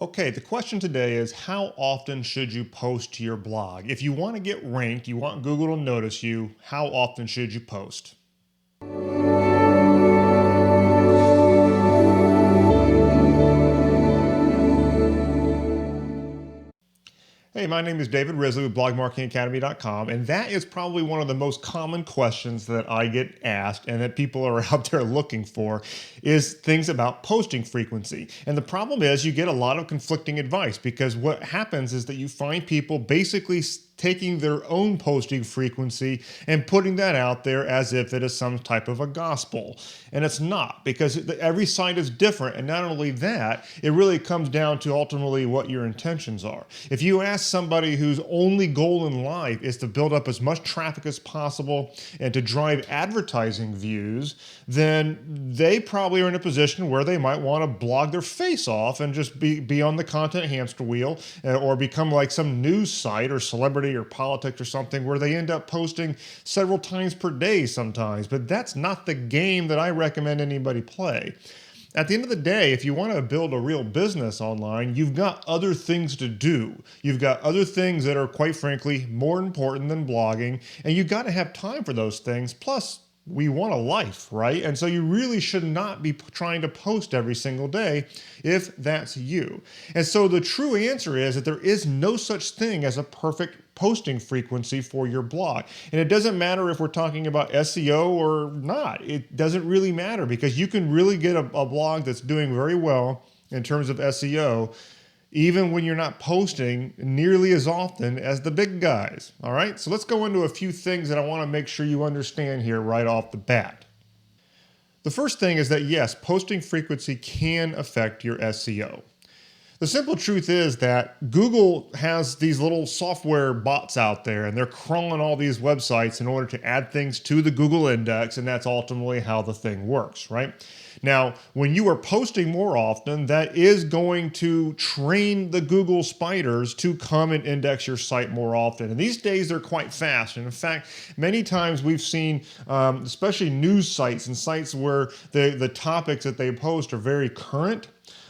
Okay, the question today is how often should you post to your blog? If you want to get ranked, you want Google to notice you, how often should you post? Hey, my name is David Risley with blogmarketingacademy.com, and that is probably one of the most common questions that I get asked and that people are out there looking for is things about posting frequency. And the problem is you get a lot of conflicting advice because what happens is that you find people basically taking their own posting frequency and putting that out there as if it is some type of a gospel. And it's not, because every site is different. And not only that, it really comes down to ultimately what your intentions are. If you ask somebody whose only goal in life is to build up as much traffic as possible and to drive advertising views, then they probably are in a position where they might want to blog their face off and just be on the content hamster wheel, or become like some news site or celebrity or politics or something where they end up posting several times per day sometimes. But that's not the game that I recommend anybody play. At the end of the day, if you want to build a real business online, you've got other things to do. You've got other things that are, quite frankly, more important than blogging, and you've got to have time for those things. Plus, we want a life, right? And so you really should not be trying to post every single day if that's you. And so the true answer is that there is no such thing as a perfect posting frequency for your blog. And it doesn't matter if we're talking about SEO or not. It doesn't really matter, because you can really get a blog that's doing very well in terms of SEO even when you're not posting nearly as often as the big guys. All right, so let's go into a few things that I want to make sure you understand here right off the bat. The first thing is that yes, posting frequency can affect your SEO. The simple truth is that Google has these little software bots out there, and they're crawling all these websites in order to add things to the Google index, and that's ultimately how the thing works, right? Now, when you are posting more often, that is going to train the Google spiders to come and index your site more often. And these days, they're quite fast. And in fact, many times we've seen, especially news sites and sites where the topics that they post are very current.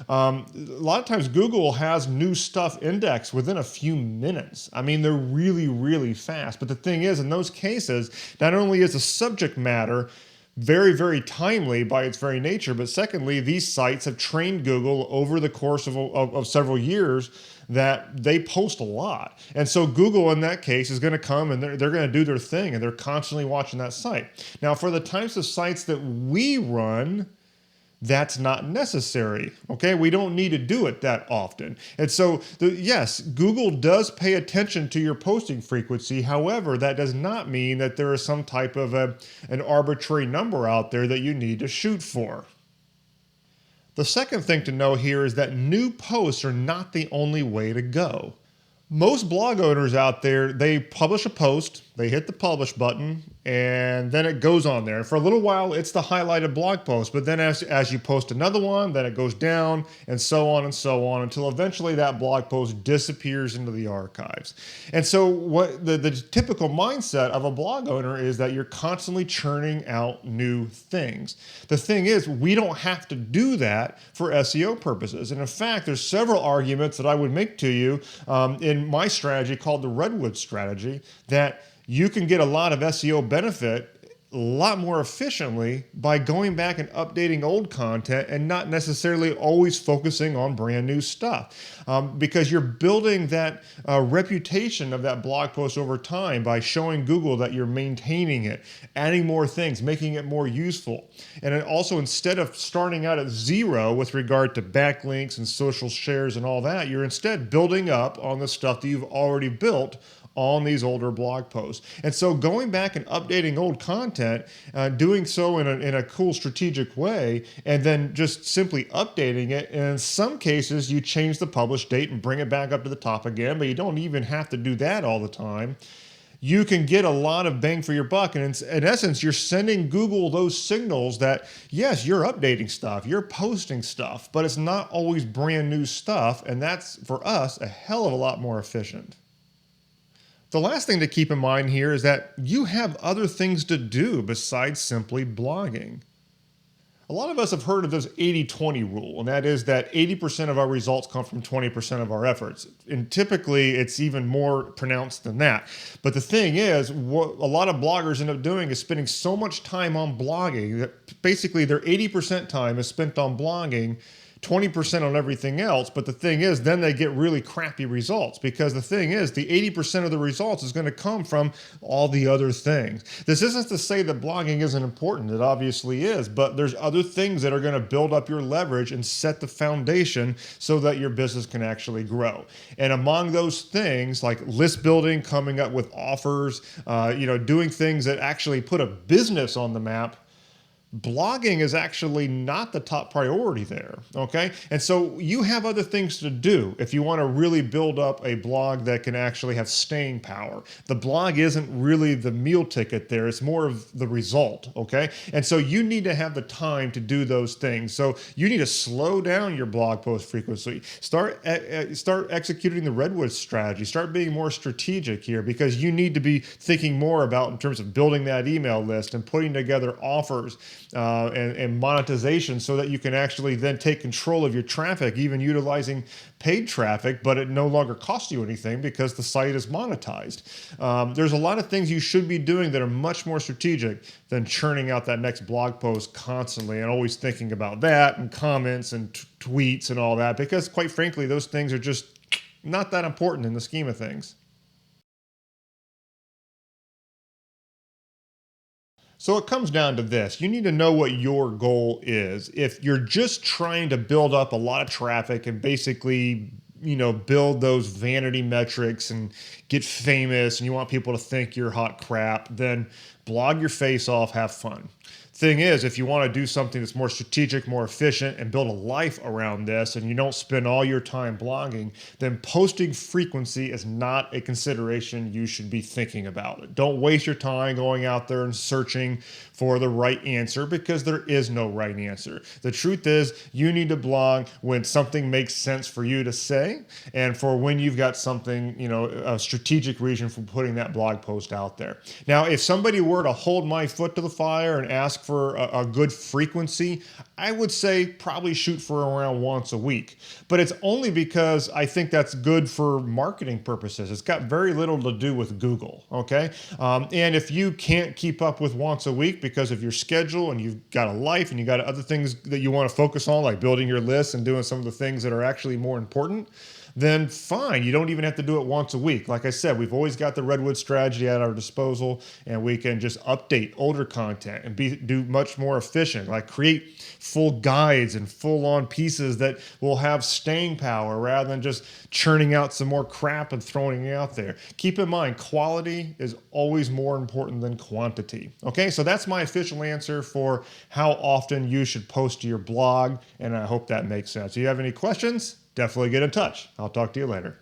A lot of times Google has new stuff indexed within a few minutes. I mean, they're really, really fast. But the thing is, in those cases, not only is the subject matter very, very timely by its very nature, but secondly, these sites have trained Google over the course of several years that they post a lot. And so Google in that case is going to come and they're going to do their thing, and they're constantly watching that site. Now, for the types of sites that we run, that's not necessary, okay? We don't need to do it that often. And so, yes, Google does pay attention to your posting frequency. However, that does not mean that there is some type of an arbitrary number out there that you need to shoot for. The second thing to know here is that new posts are not the only way to go. Most blog owners out there, they publish a post, they hit the publish button, and then it goes on there. And for a little while, it's the highlighted blog post. But then as you post another one, then it goes down, and so on, until eventually that blog post disappears into the archives. And so what the typical mindset of a blog owner is that you're constantly churning out new things. The thing is, we don't have to do that for SEO purposes. And in fact, there's several arguments that I would make to you in my strategy called the Redwood strategy, that you can get a lot of SEO benefit a lot more efficiently by going back and updating old content and not necessarily always focusing on brand new stuff. Because you're building that reputation of that blog post over time by showing Google that you're maintaining it, adding more things, making it more useful. And then also, instead of starting out at zero with regard to backlinks and social shares and all that, you're instead building up on the stuff that you've already built on these older blog posts. And so going back and updating old content, doing so in a cool strategic way, and then just simply updating it. And in some cases, you change the publish date and bring it back up to the top again, but you don't even have to do that all the time. You can get a lot of bang for your buck. And in essence, you're sending Google those signals that, yes, you're updating stuff, you're posting stuff, but it's not always brand new stuff. And that's, for us, a hell of a lot more efficient. The last thing to keep in mind here is that you have other things to do besides simply blogging. A lot of us have heard of this 80-20 rule, and that is that 80% of our results come from 20% of our efforts. And typically, it's even more pronounced than that. But the thing is, what a lot of bloggers end up doing is spending so much time on blogging that basically their 80% time is spent on blogging, 20% on everything else. But the thing is, then they get really crappy results, because the thing is, the 80% of the results is going to come from all the other things. This isn't to say that blogging isn't important. It obviously is, but there's other things that are going to build up your leverage and set the foundation so that your business can actually grow. And among those things, like list building, coming up with offers, doing things that actually put a business on the map, blogging is actually not the top priority there, okay? And so you have other things to do if you want to really build up a blog that can actually have staying power. The blog isn't really the meal ticket there, it's more of the result, okay? And so you need to have the time to do those things. So you need to slow down your blog post frequency. Start executing the redwood strategy. Start being more strategic here, because you need to be thinking more about in terms of building that email list and putting together offers and monetization, so that you can actually then take control of your traffic, even utilizing paid traffic, but it no longer costs you anything because the site is monetized. There's a lot of things you should be doing that are much more strategic than churning out that next blog post constantly and always thinking about that and comments and tweets and all that, because quite frankly, those things are just not that important in the scheme of things. So it comes down to this. You need to know what your goal is. If you're just trying to build up a lot of traffic and basically, build those vanity metrics and get famous and you want people to think you're hot crap, then blog your face off, have fun. Thing is, if you want to do something that's more strategic, more efficient, and build a life around this, and you don't spend all your time blogging, then posting frequency is not a consideration you should be thinking about. Don't waste your time going out there and searching for the right answer, because there is no right answer. The truth is, you need to blog when something makes sense for you to say, and for when you've got something, a strategic reason for putting that blog post out there. Now, if somebody were to hold my foot to the fire and ask for a good frequency, I would say probably shoot for around once a week. But it's only because I think that's good for marketing purposes. It's got very little to do with Google, okay? And if you can't keep up with once a week because of your schedule and you've got a life and you got other things that you want to focus on, like building your list and doing some of the things that are actually more important, then fine. You don't even have to do it once a week. Like I said, we've always got the redwood strategy at our disposal, and we can just update older content and do much more efficient, like create full guides and full on pieces that will have staying power rather than just churning out some more crap and throwing it out there. Keep in mind, quality is always more important than quantity. Okay, so that's my official answer for how often you should post to your blog, and I hope that makes sense. If you have any questions, definitely get in touch. I'll talk to you later.